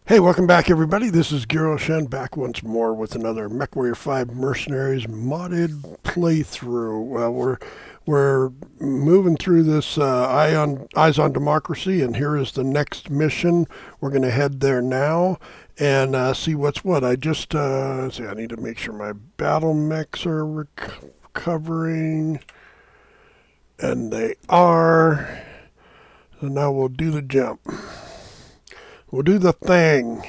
Hey, welcome back, everybody. This is Giro Shen back once more with another MW5 Mercenaries modded playthrough. Well, we're moving through this Eyes on Democracy, and here is the next mission. We're going to head there now and see what's what. I need to make sure my battle mechs are recovering, and they are. So now we'll do the jump. We'll do the thing.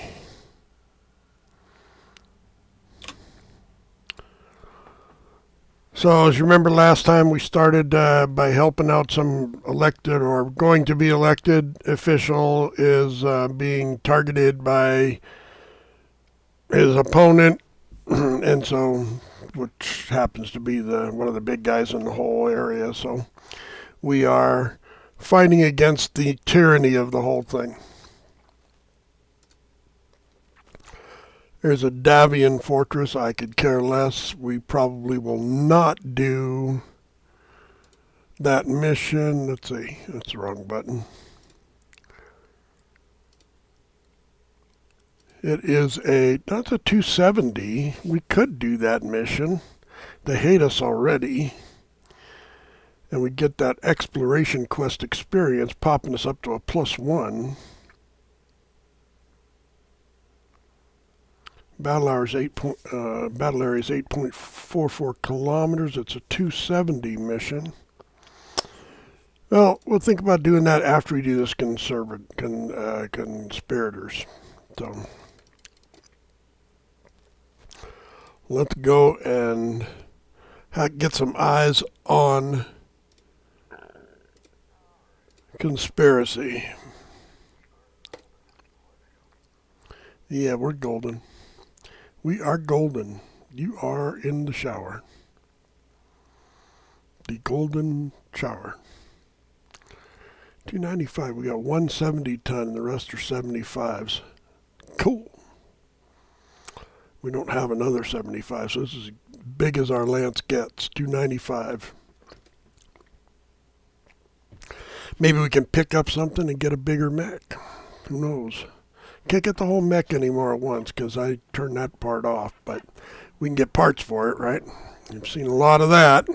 So, as you remember last time, we started by helping out some elected or going to be elected official is being targeted by his opponent, and so which happens to be the one of the big guys in the whole area. So we are fighting against the tyranny of the whole thing. There's a Davian fortress. I could care less. We probably will not do that mission. Let's see. That's the wrong button. That's a 270. We could do that mission. They hate us already. And we get that exploration quest experience popping us up to a +1. Battle area is 8.44 kilometers. It's a 270 mission. Well, we'll think about doing that after we do this conspirators. So let's go and get some eyes on conspiracy. Yeah, we're golden. We are golden. You are in the shower. The golden shower. 295. We got 170 ton. The rest are 75s. Cool. We don't have another 75, so this is as big as our lance gets. 295. Maybe we can pick up something and get a bigger mech. Who knows? Can't get the whole mech anymore at once because I turned that part off, but we can get parts for it, right? I've seen a lot of that.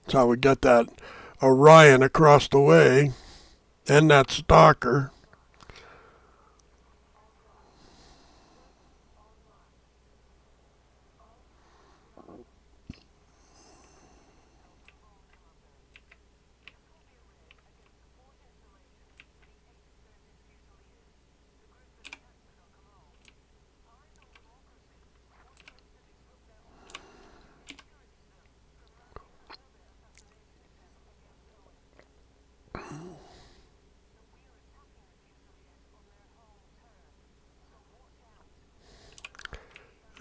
That's how we got that Orion across the way and that Stalker.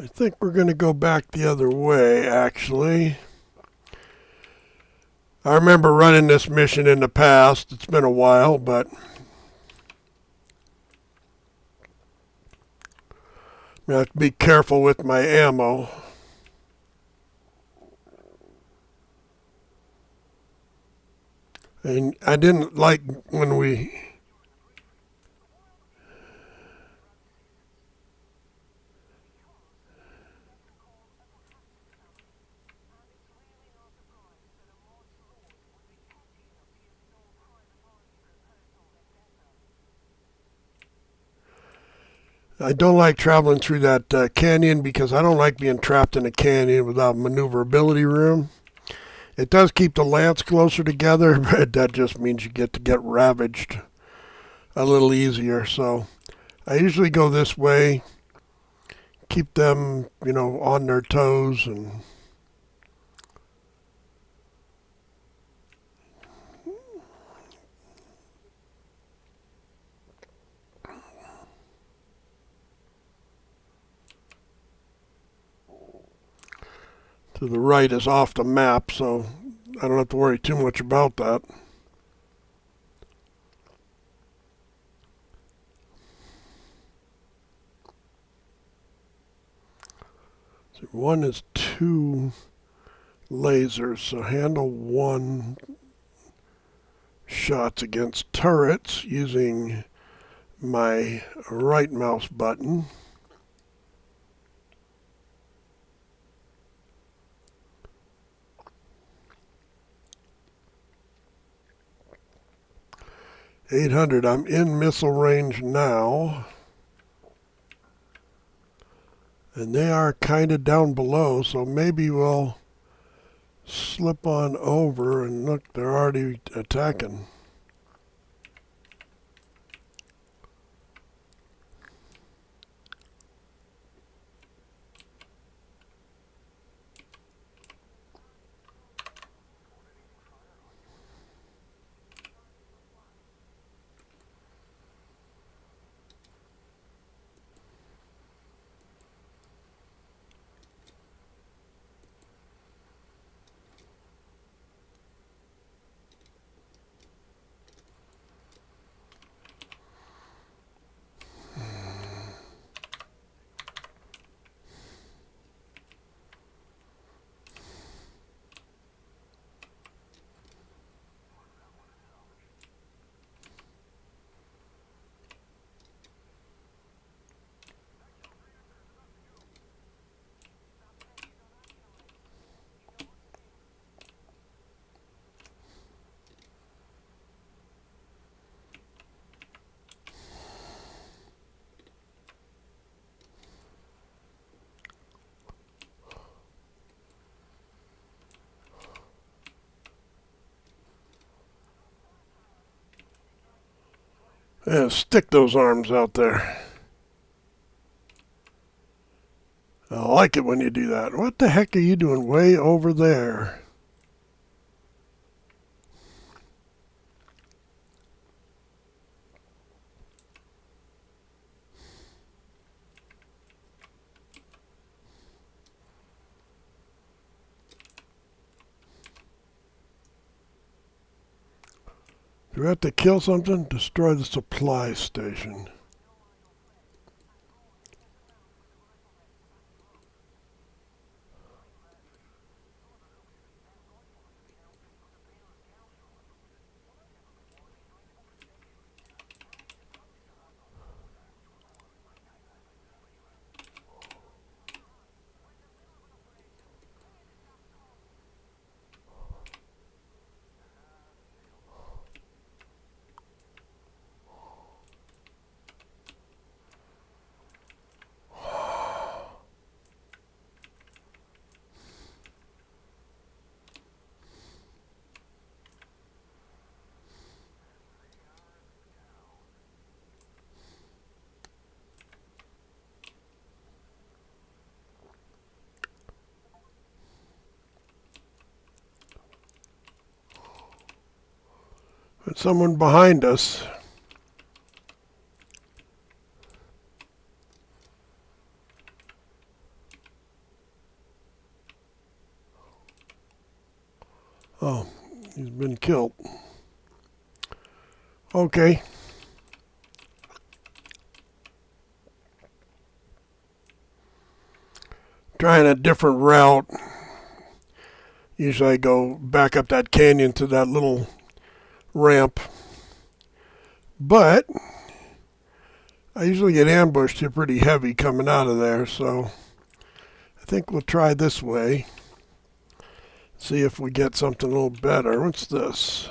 I think we're going to go back the other way, actually. I remember running this mission in the past. It's been a while, but I have to be careful with my ammo. And I didn't like when we... I don't like traveling through that canyon because I don't like being trapped in a canyon without maneuverability room. It does keep the lance closer together, but that just means you get to get ravaged a little easier. So I usually go this way, keep them, on their toes and to the right is off the map, so I don't have to worry too much about that. So one is 2 lasers, so handle 1 shots against turrets using my right mouse button. .800, I'm in missile range now. And they are kind of down below, so maybe we'll slip on over and look, they're already attacking. Yeah, stick those arms out there. I like it when you do that. What the heck are you doing way over there? Do we have to kill something? Destroy the supply station. There's someone behind us. Oh, he's been killed. Okay. Trying a different route. Usually I go back up that canyon to that little ramp. But I usually get ambushed here pretty heavy coming out of there, so I think we'll try this way. See if we get something a little better. What's this?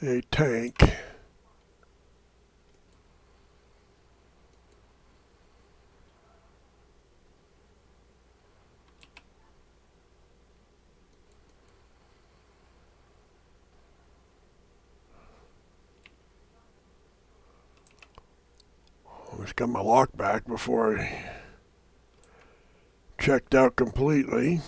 A tank. I just got my lock back before I checked out completely.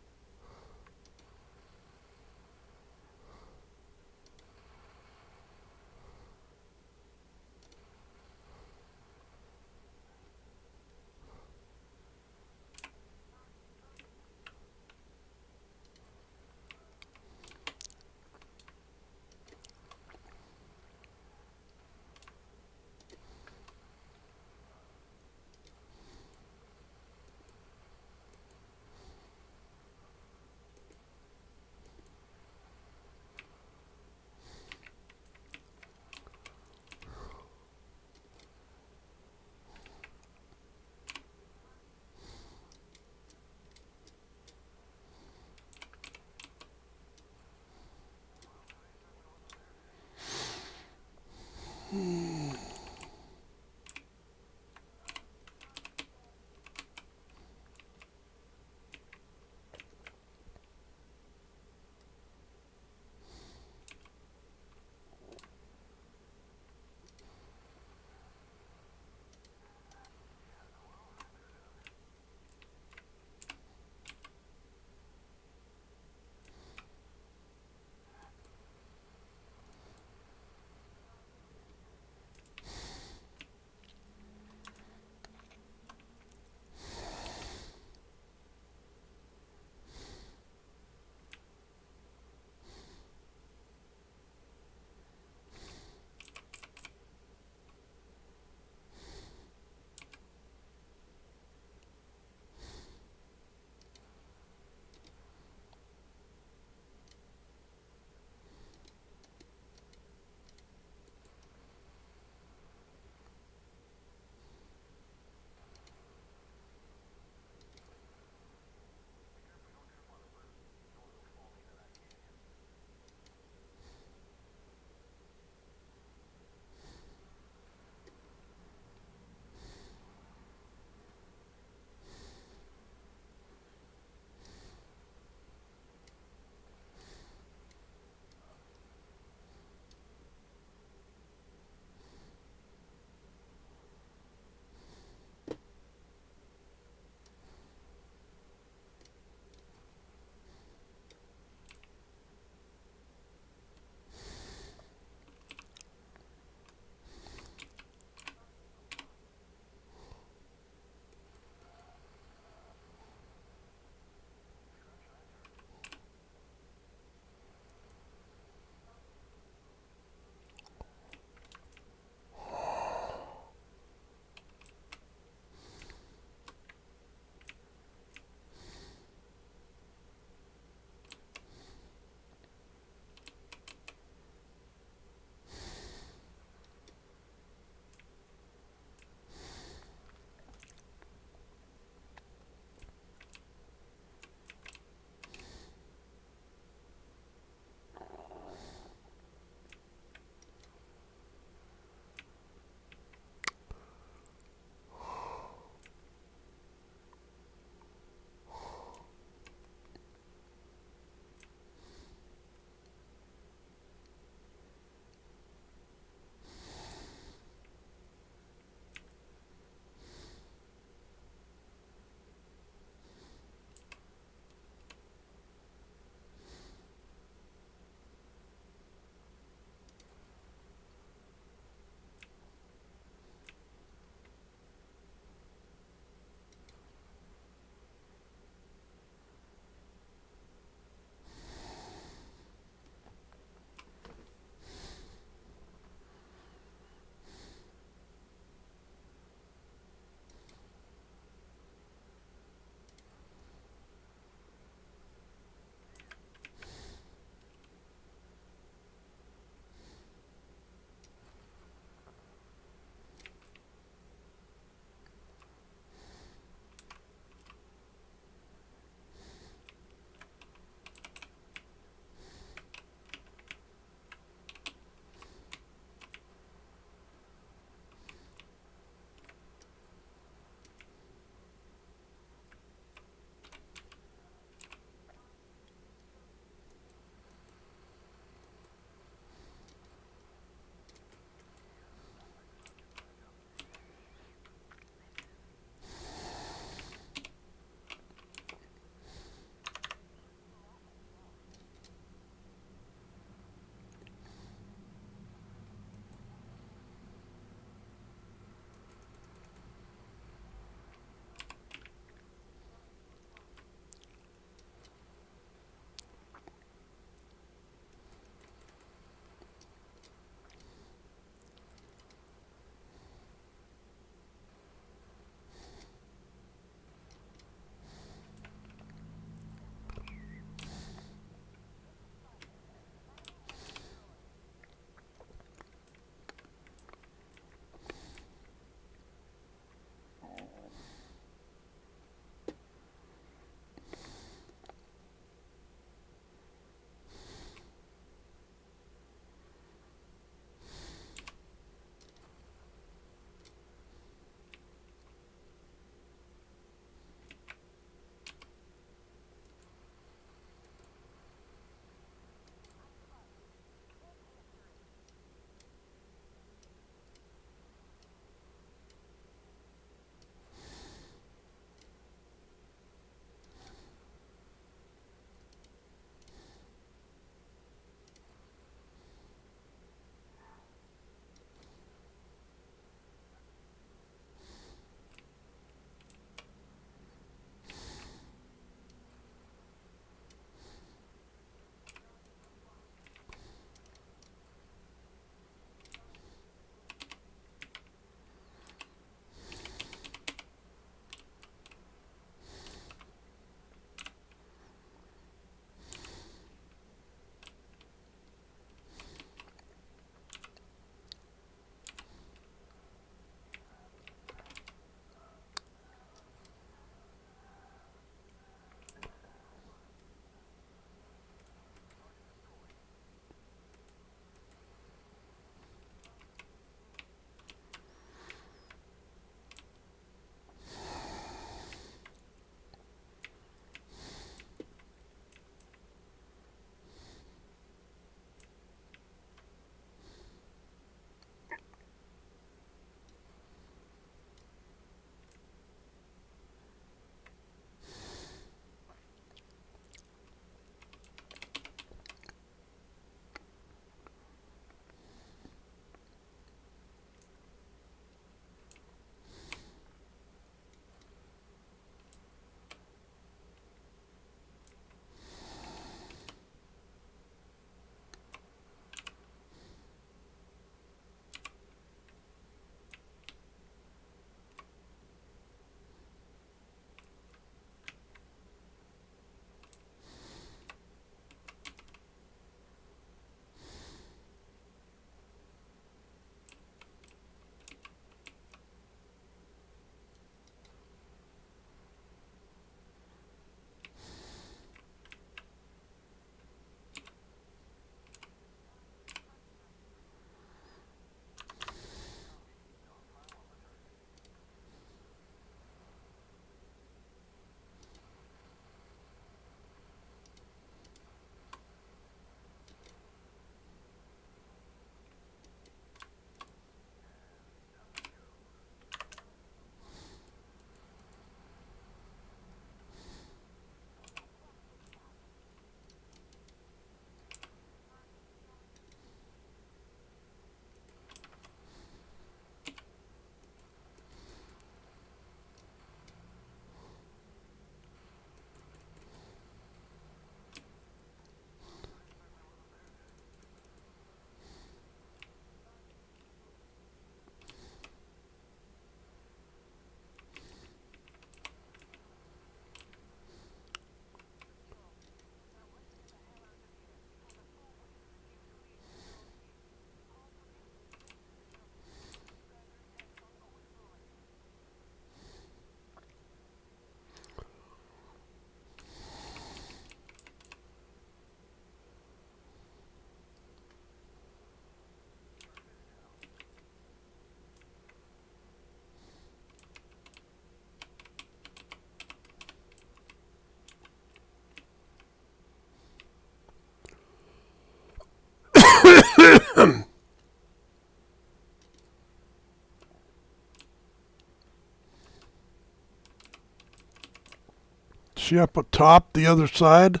See up atop the other side?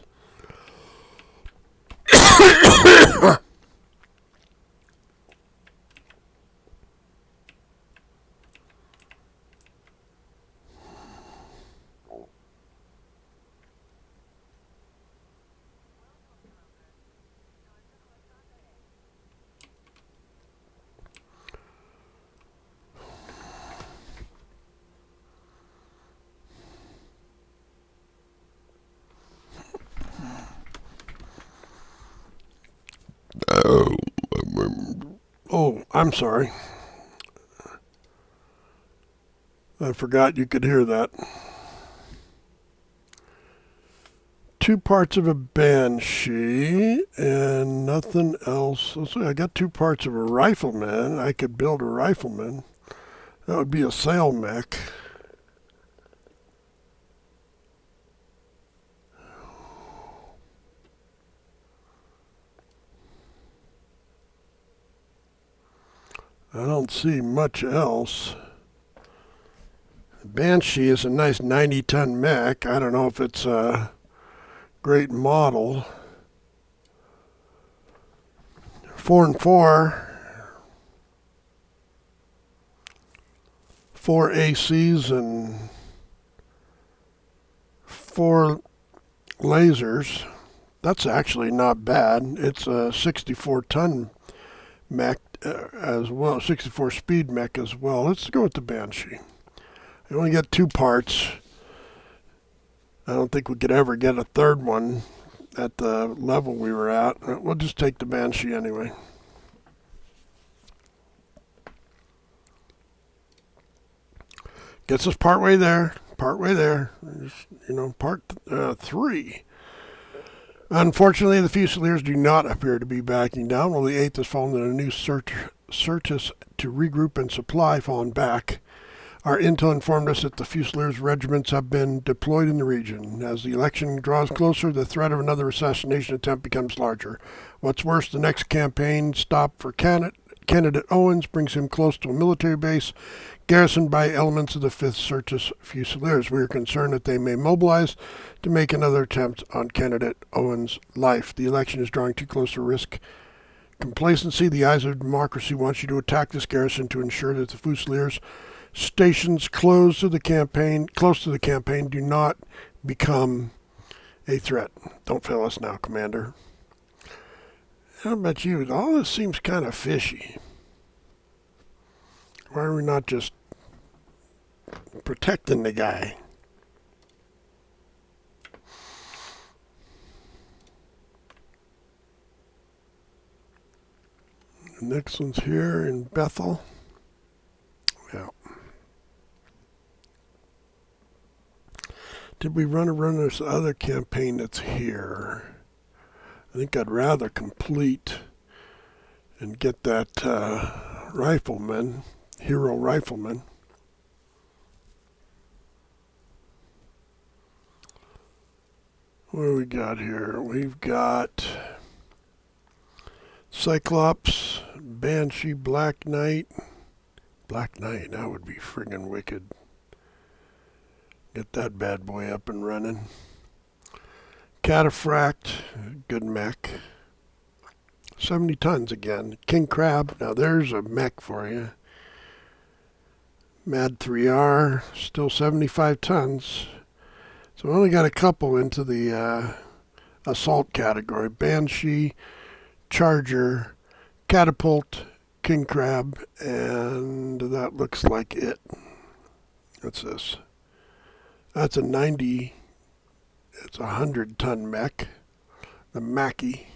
Oh, I'm sorry. I forgot you could hear that. 2 parts of a Banshee and nothing else. Let's see, I got 2 parts of a Rifleman. I could build a Rifleman. That would be a sail mech. I don't see much else. Banshee is a nice 90-ton mech. I don't know if it's a great model. 4 and 4. 4 ACs and 4 lasers. That's actually not bad. It's a 64-ton mech as well, 64 speed mech as well. Let's go with the Banshee. I only get 2 parts. I don't think we could ever get a third one at the level we were at. We'll just take the Banshee anyway. Gets us partway there. Partway there. Part 3. Unfortunately, the Fusiliers do not appear to be backing down, while the 8th has fallen in a new searches to regroup and supply fallen back. Our intel informed us that the Fusiliers regiments have been deployed in the region. As the election draws closer, the threat of another assassination attempt becomes larger. What's worse, the next campaign stop for candidate Owens brings him close to a military base garrisoned by elements of the 5th Searches Fusiliers. We are concerned that they may mobilize to make another attempt on candidate Owens' life. The election is drawing too close to risk complacency. The eyes of democracy want you to attack this garrison to ensure that the Fusiliers stations close to the campaign do not become a threat. Don't fail us now, Commander. How about you? All this seems kind of fishy. Why are we not just protecting the guy? The next one's here in Bethel. Yeah. Did we run this other campaign that's here? I think I'd rather complete and get that rifleman, hero rifleman. What do we got here? We've got Cyclops, Banshee, Black Knight. Black Knight, that would be friggin' wicked. Get that bad boy up and running. Cataphract, good mech. 70 tons again. King Crab, now there's a mech for you. Mad 3R, still 75 tons. So we only got a couple into the assault category. Banshee, Charger, Catapult, King Crab, and that looks like it. What's this? That's a 90, it's a 100-ton mech. The Mackie.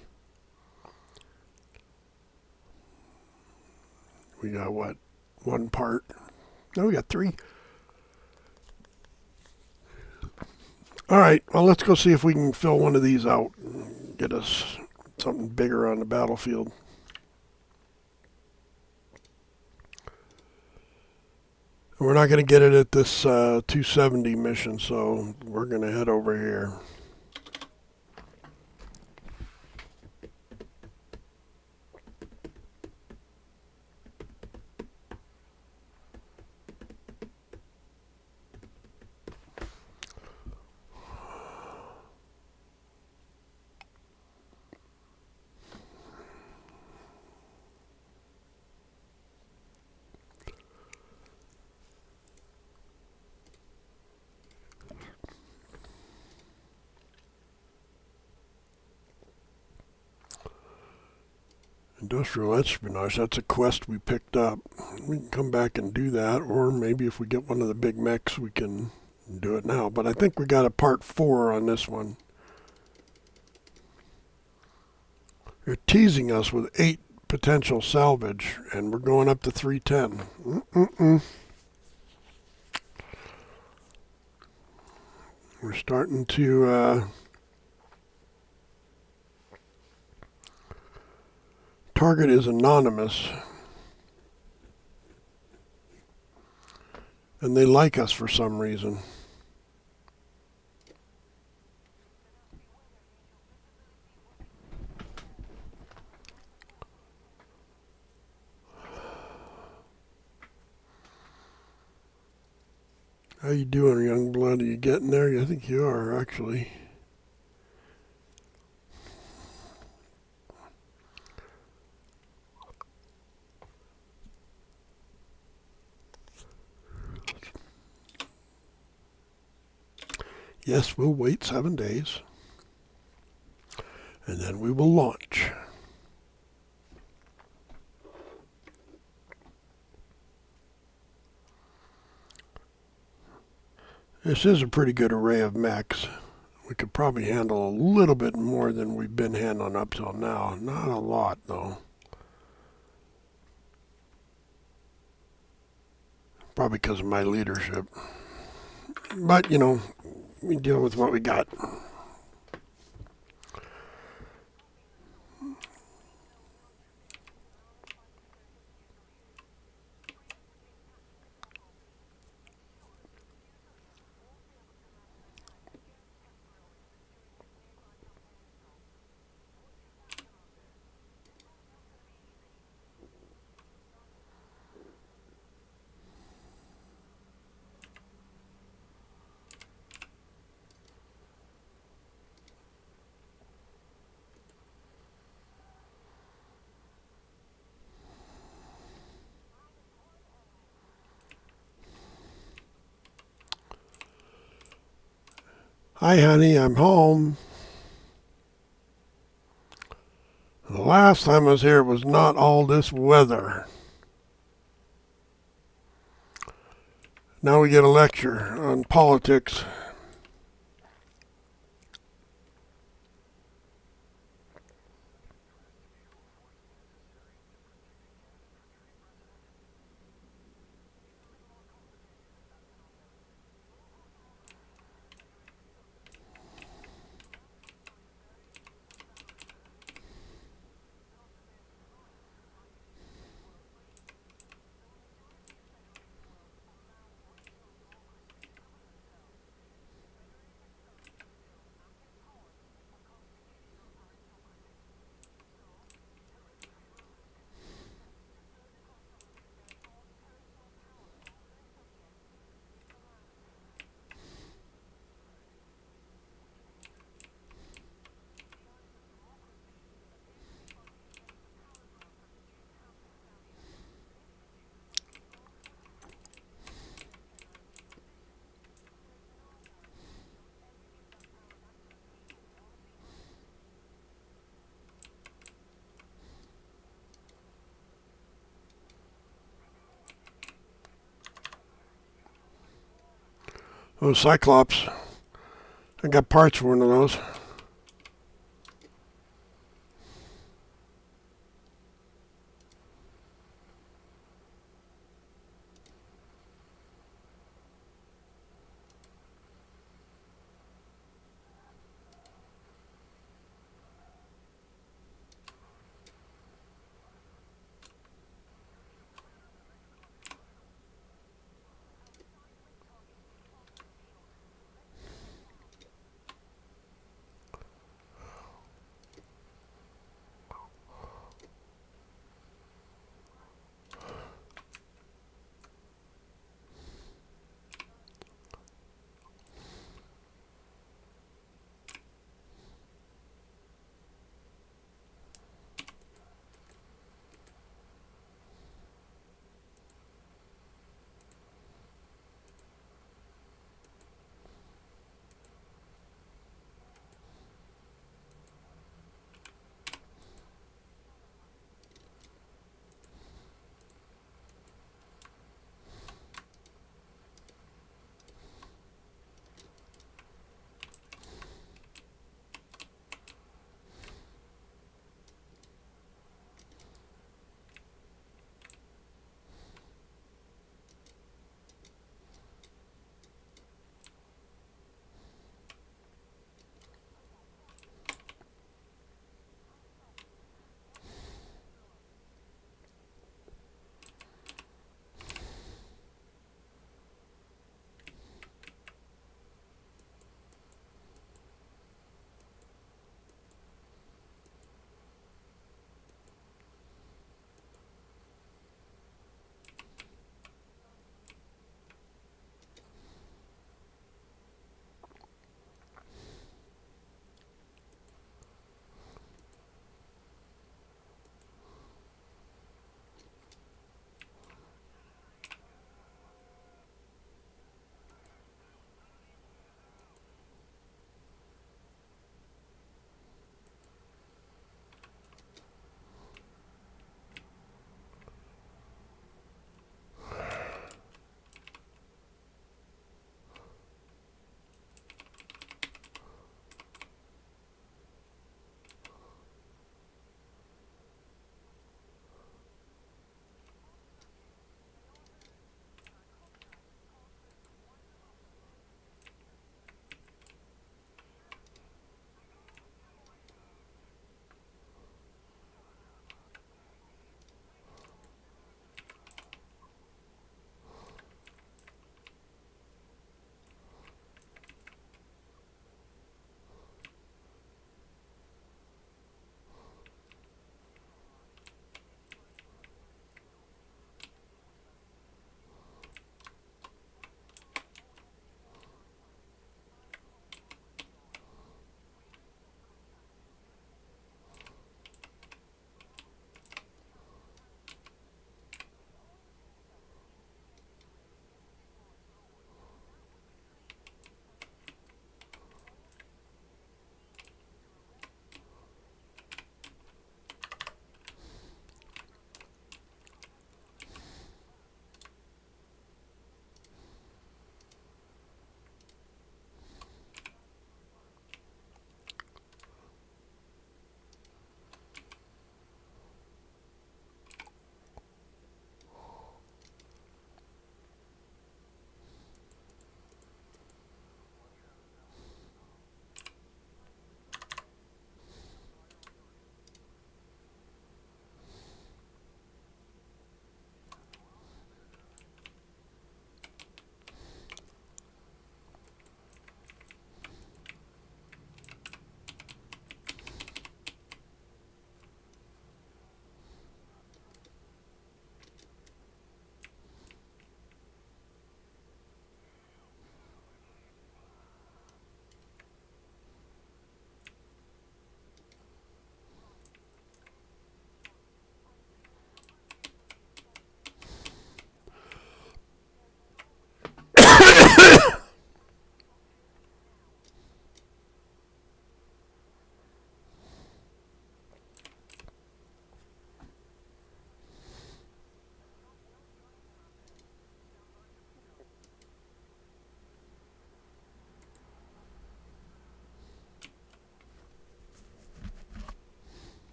We got what? 1 part? No, we got 3. All right, well, let's go see if we can fill one of these out and get us something bigger on the battlefield. We're not going to get it at this 270 mission, so we're going to head over here. Industrial, that should be nice. That's a quest we picked up. We can come back and do that, or maybe if we get one of the big mechs, we can do it now. But I think we got a part 4 on this one. They're teasing us with 8 potential salvage, and we're going up to 310. We're starting to target is anonymous, and they like us for some reason. How you doing, young blood? Are you getting there? I think you are, actually. Yes, we'll wait 7 days, and then we will launch. This is a pretty good array of mechs. We could probably handle a little bit more than we've been handling up till now. Not a lot, though. Probably because of my leadership. But, you know, we deal with what we got. Hi, honey, I'm home. The last time I was here, it was not all this weather. Now we get a lecture on politics. Oh, Cyclops. I got parts for one of those.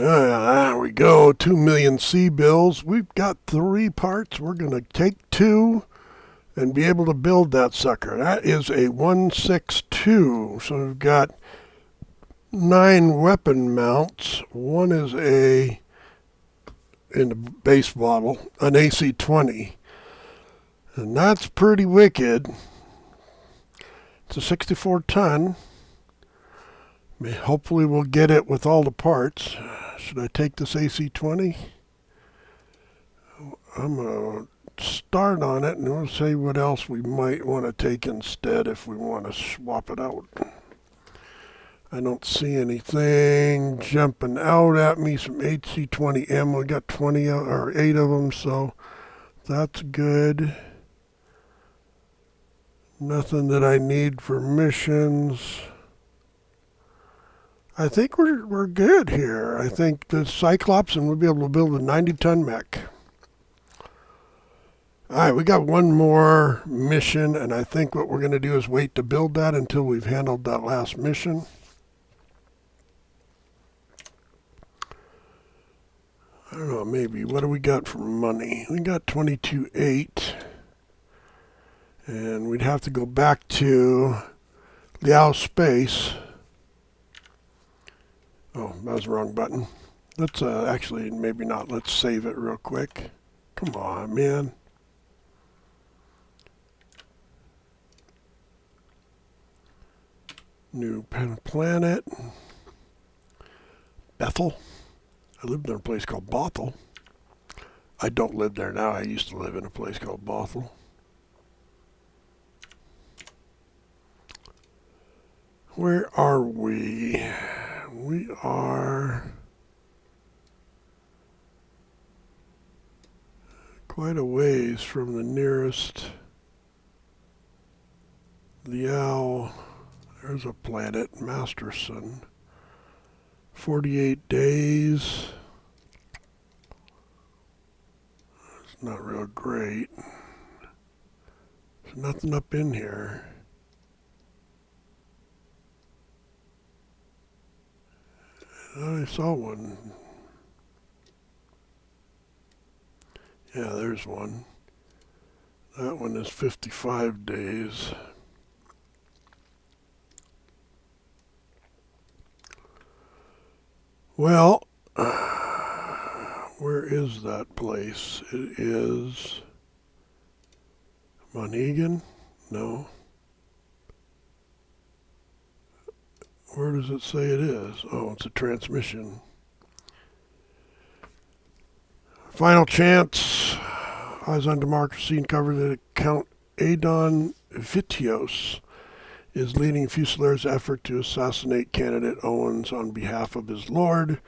There we go. 2 million C-bills. We've got 3 parts. We're going to take 2 and be able to build that sucker. That is a 162. So we've got 9 weapon mounts. One is in the base model, an AC-20. And that's pretty wicked. It's a 64 ton. Hopefully we'll get it with all the parts. Should I take this AC-20? I'm going to start on it and we'll see what else we might want to take instead if we want to swap it out. I don't see anything jumping out at me. Some AC-20 ammo. We got 20 or 8 of them, so that's good. Nothing that I need for missions. I think we're good here. I think the Cyclops and we'll be able to build a 90-ton mech. All right, we got one more mission, and I think what we're going to do is wait to build that until we've handled that last mission. I don't know, maybe. What do we got for money? We got 22.8. And we'd have to go back to Liao Space. Oh, that was the wrong button. Let's actually, maybe not. Let's save it real quick. Come on, man. New planet. Bethel. I lived in a place called Bothell. I don't live there now. I used to live in a place called Bothell. Where are we? We are quite a ways from the nearest Liao. There's a planet, Masterson. 48 days. It's not real great. There's nothing up in here. I saw one. Yeah, there's one. That one is 55 days. Well, where is that place? It is Mohegan? No. Where does it say it is? Oh, it's a transmission. Final chance. Eyes on Democracy and cover that Count Adon Vitios is leading Fusileur's effort to assassinate candidate Owens on behalf of his lord,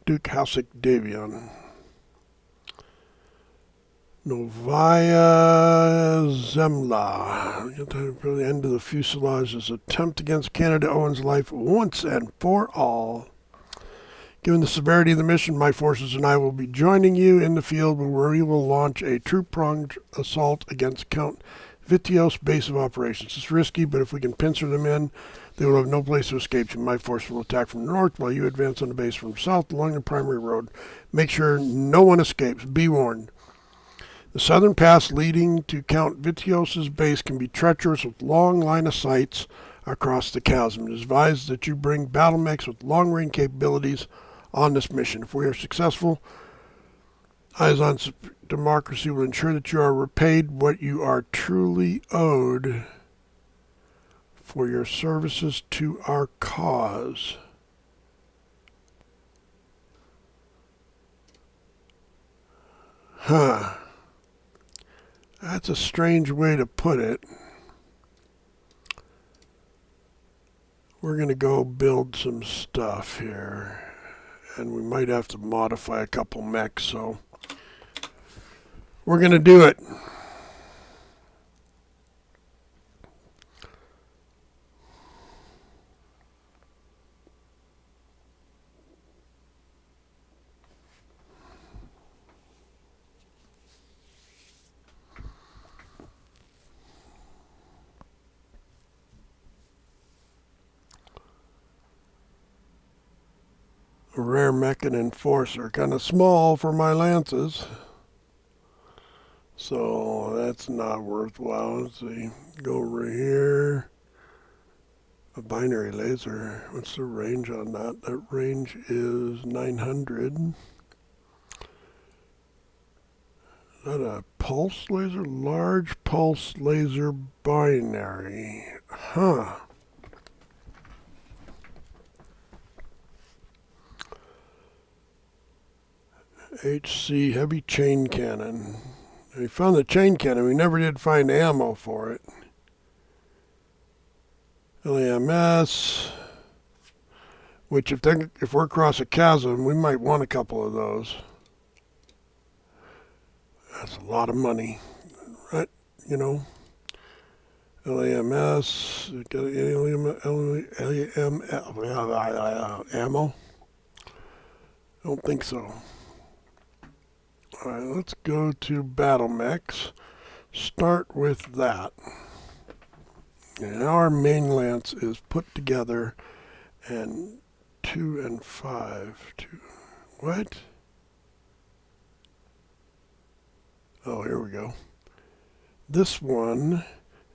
Duke Hasek Davion. Novaya Zemla. For the end of the Fuselage's attempt against candidate Owens' life once and for all. Given the severity of the mission, my forces and I will be joining you in the field where we will launch a two-pronged assault against Count Vitios' base of operations. It's risky, but if we can pincer them in, they will have no place to escape to. My force will attack from the north while you advance on the base from the south along the primary road. Make sure no one escapes. Be warned. The southern pass leading to Count Vitios' base can be treacherous with long line of sights across the chasm. It is advised that you bring battle mechs with long-range capabilities on this mission. If we are successful, Eyes on Democracy will ensure that you are repaid what you are truly owed for your services to our cause. Huh. That's a strange way to put it. We're going to go build some stuff here. And we might have to modify a couple mechs, so we're going to do it. A rare mech and enforcer. Kind of small for my lances. So that's not worthwhile. Let's see. Go over here. A binary laser. What's the range on that? That range is 900. Is that a pulse laser? Large pulse laser binary. Huh. HC heavy chain cannon. We found the chain cannon. We never did find ammo for it. LAMS. Which if we're across a chasm, we might want a couple of those. That's a lot of money. Right? You know. LAMS. Ammo? Don't think so. Alright, let's go to battle mechs. Start with that. And our main lance is put together, and 2 and 5. What? Oh, here we go. This one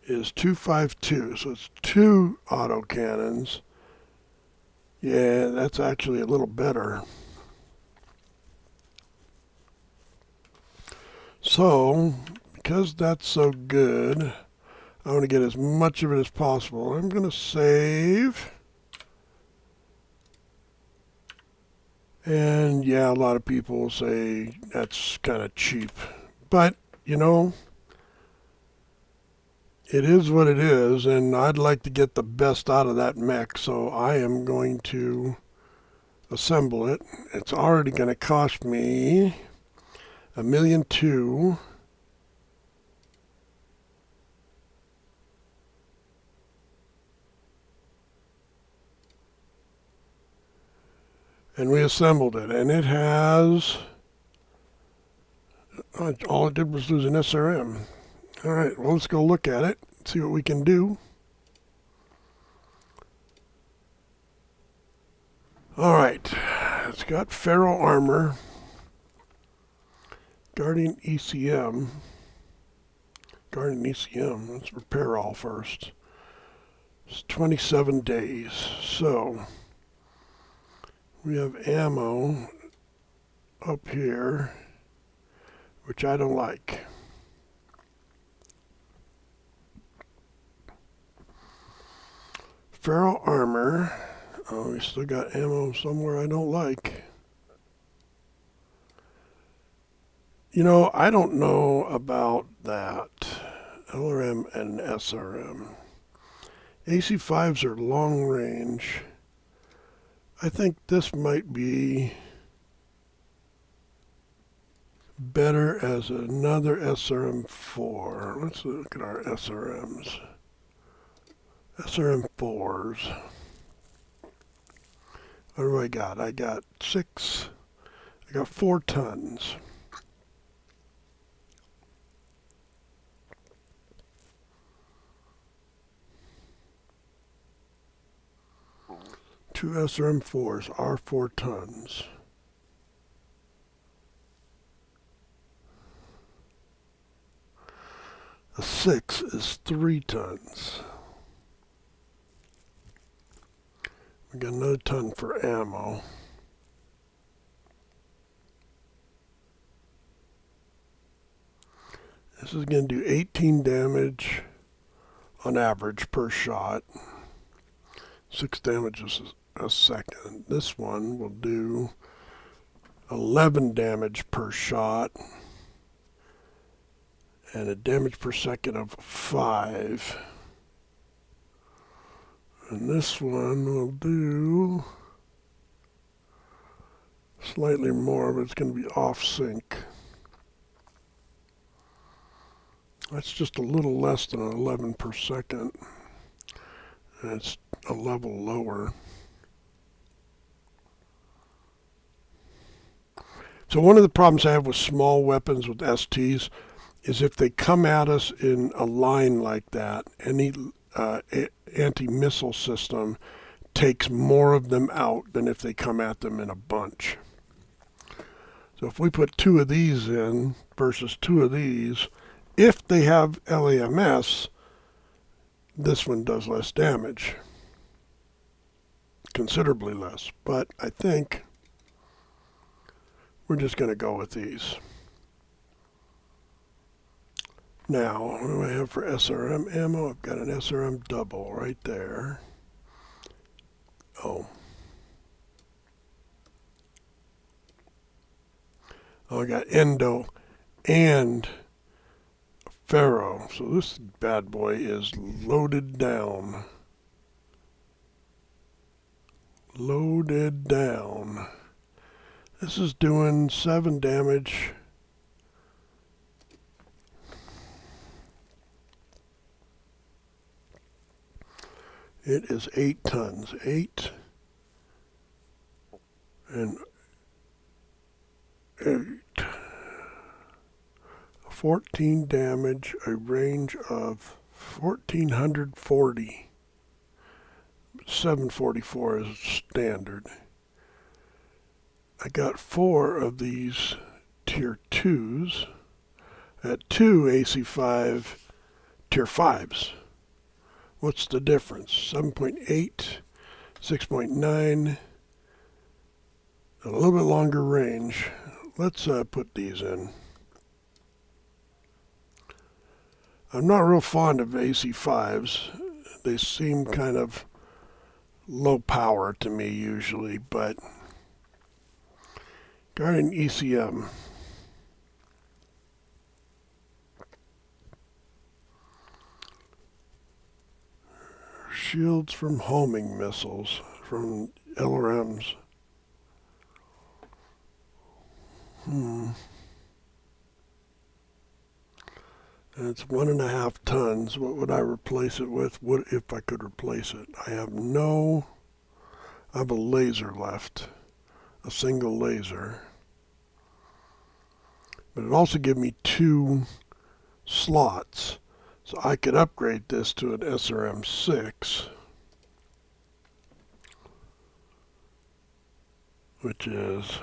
is 252, so it's 2 autocannons. Yeah, that's actually a little better. So, because that's so good, I want to get as much of it as possible. I'm going to save. And yeah, a lot of people will say that's kind of cheap. But, you know, it is what it is, and I'd like to get the best out of that mech, so I am going to assemble it. It's already going to cost me $1.2 million. And we assembled it, and it has, all it did was lose an SRM. All right, well, let's go look at it, see what we can do. All right, it's got ferro armor, guarding ECM. Let's repair all first. It's 27 days, so we have ammo up here, which I don't like. Ferro armor. Oh, we still got ammo somewhere I don't like. You know, I don't know about that. LRM and SRM. AC5s are long range. I think this might be better as another SRM4. Let's look at our SRMs. SRM4s. What do I got? I got 4 tons. Two SRM4s are 4 tons. A 6 is 3 tons. We got another ton for ammo. This is going to do 18 damage on average per shot. 6 damages a second. This one will do 11 damage per shot and a damage per second of 5. And this one will do slightly more, but it's going to be off sync. That's just a little less than 11 per second. And it's a level lower. So one of the problems I have with small weapons with STs is if they come at us in a line like that, any anti-missile system takes more of them out than if they come at them in a bunch. So if we put 2 of these in versus 2 of these, if they have LAMS, this one does less damage. Considerably less. But I think we're just going to go with these. Now, what do I have for SRM ammo? I've got an SRM double right there. Oh, I got Endo and Pharaoh. So this bad boy is loaded down. Loaded down. This is doing 7 damage. It is 8 tons. 8 and 8. 14 damage, a range of 1440. 744 is standard. I got 4 of these tier 2s at 2 AC5 tier 5s. What's the difference? 7.8, 6.9, a little bit longer range. Let's put these in. I'm not real fond of AC5s. They seem kind of low power to me usually, but regarding ECM, shields from homing missiles, from LRMs. It's 1.5 tons. What would I replace it with? What if I could replace it? I have a laser left. A single laser. But it also gives me 2 slots. So I could upgrade this to an SRM6. Which is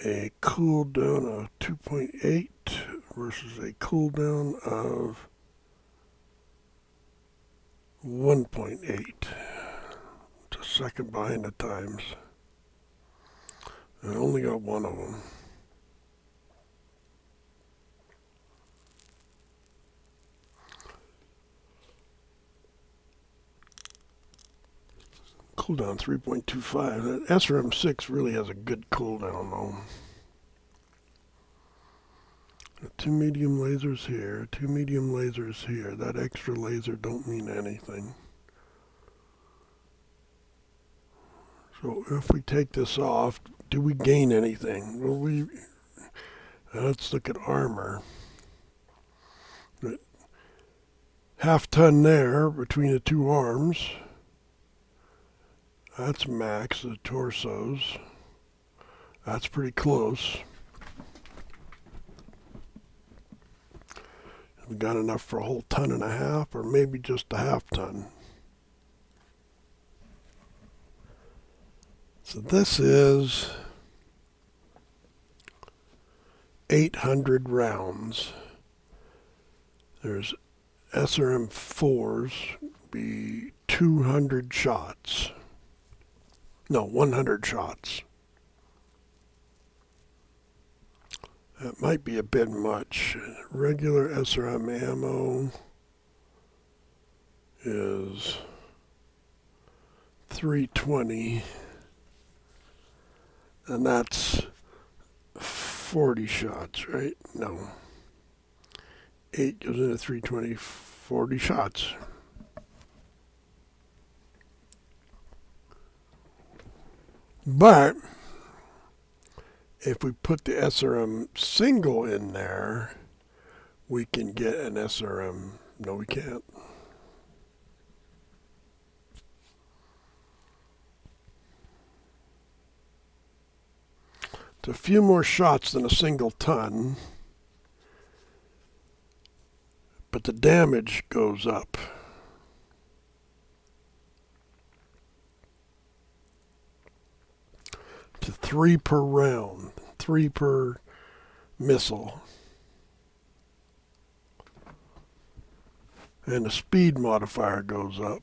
a cooldown of 2.8 versus a cooldown of 1.8. It's a second behind the times. I only got 1 of them. Cooldown 3.25. That SRM6 really has a good cooldown though. 2 medium lasers here, 2 medium lasers here. That extra laser don't mean anything. So if we take this off, do we gain anything? Well, let's look at armor. Half ton there between the 2 arms. That's max, the torsos. That's pretty close. We got enough for a whole 1.5 tons, or maybe just a 1/2 ton. So this is 800 rounds. There's SRM4s, be 200 shots. No, 100 shots. That might be a bit much. Regular SRM ammo is 320. And that's 40 shots, right? No. 8 goes into 320, 40 shots. But if we put the SRM single in there, we can get an SRM. No, we can't. It's a few more shots than a single ton, but the damage goes up. to 3 per round, 3 per missile. And the speed modifier goes up.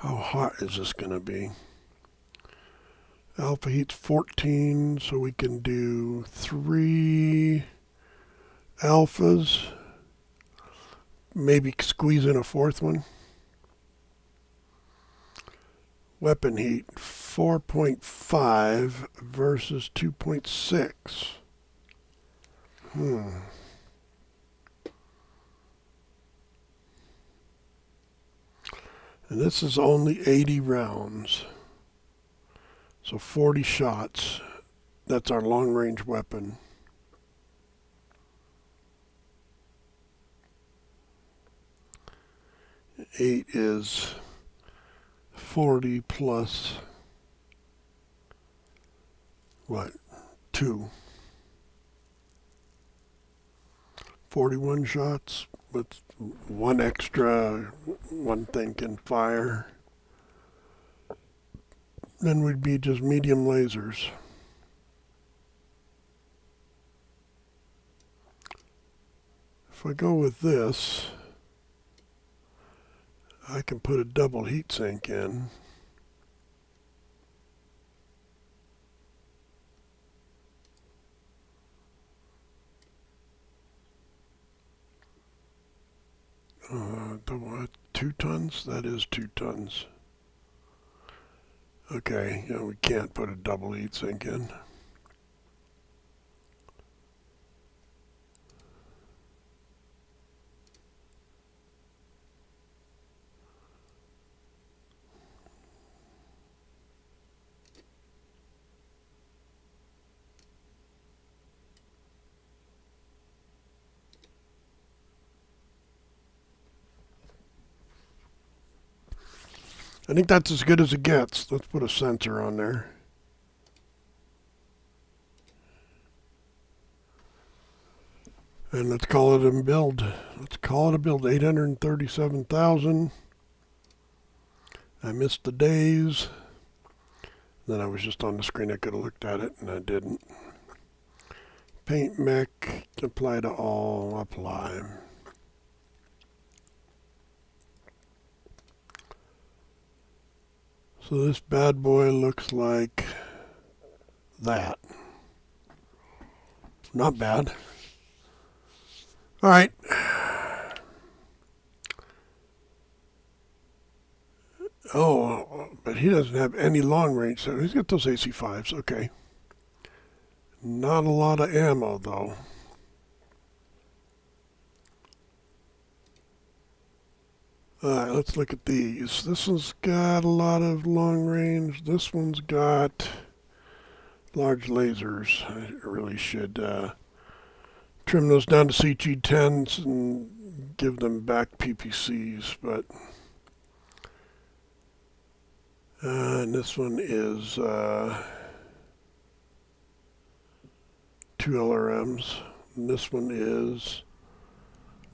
How hot is this going to be? Alpha heat's 14, so we can do 3 alphas. Maybe squeeze in a 4th one. Weapon heat 4.5 versus 2.6. And this is only 80 rounds. So 40 shots. That's our long-range weapon. Eight is 40 plus what? 2. 41 shots with 1 extra, 1 thing can fire. Then we'd be just medium lasers. If I go with this, I can put a double heat sink in. Double 2 tons? That is 2 tons. Okay, we can't put a double heat sink in. I think that's as good as it gets. Let's put a sensor on there. And let's call it a build. Let's call it a build. 837,000. I missed the days. Then I was just on the screen. I could have looked at it, and I didn't. Paint mech, apply to all, apply. So this bad boy looks like that. Not bad. All right. Oh, but he doesn't have any long range. So he's got those AC5s. Okay. Not a lot of ammo, though. All right, let's look at these. This one's got a lot of long range. This one's got large lasers. I really should trim those down to CG10s and give them back PPCs, but and this one is 2 LRMs. And this one is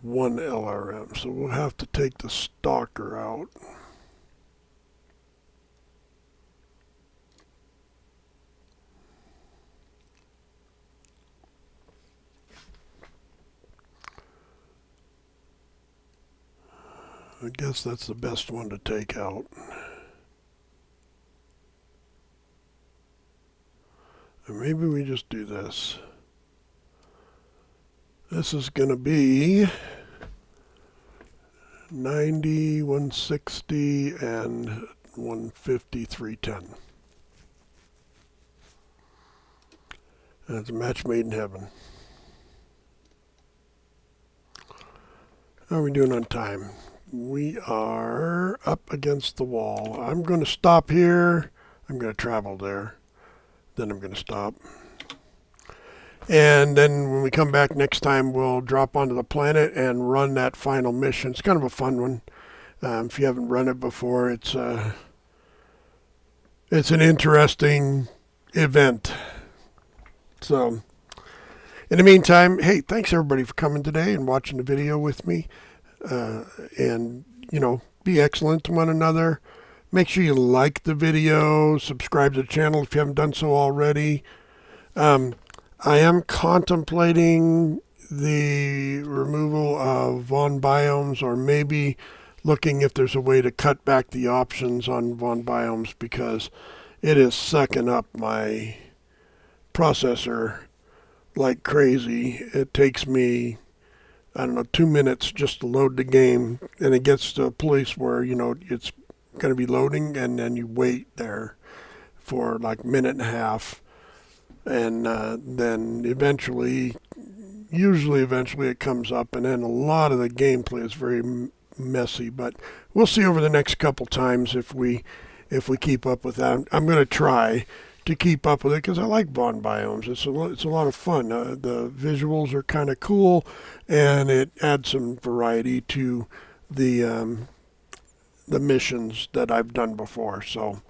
1 LRM. So we'll have to take the stalker out. I guess that's the best one to take out. Or maybe we just do this. This is going to be 90, 160, and 150, 310. And it's a match made in heaven. How are we doing on time? We are up against the wall. I'm going to stop here. I'm going to travel there. Then I'm going to stop. And then when we come back next time, we'll drop onto the planet and run that final mission. It's kind of a fun one. If you haven't run it before, it's an interesting event. So, in the meantime, hey, thanks everybody for coming today and watching the video with me. And, be excellent to one another. Make sure you like the video, subscribe to the channel if you haven't done so already. I am contemplating the removal of von biomes, or maybe looking if there's a way to cut back the options on von biomes, because it is sucking up my processor like crazy. It takes me, I don't know, 2 minutes just to load the game, and it gets to a place where, it's going to be loading, and then you wait there for like a minute and a half, and then usually eventually it comes up, and then a lot of the gameplay is very messy. But we'll see over the next couple times if we keep up with that. I'm going to try to keep up with it because I like Von Biomes. It's a lot of fun. The visuals are kind of cool, and it adds some variety to the missions that I've done before. So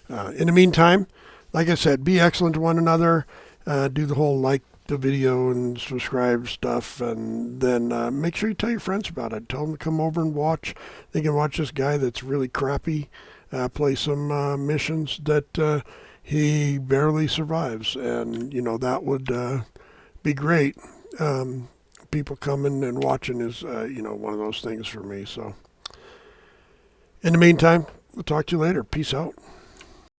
in the meantime, like I said, be excellent to one another. Do the whole like the video and subscribe stuff, and then make sure you tell your friends about it. Tell them to come over and watch. They can watch this guy that's really crappy play some missions that he barely survives, and that would be great. People coming and watching is one of those things for me. So in the meantime, we'll talk to you later. Peace out.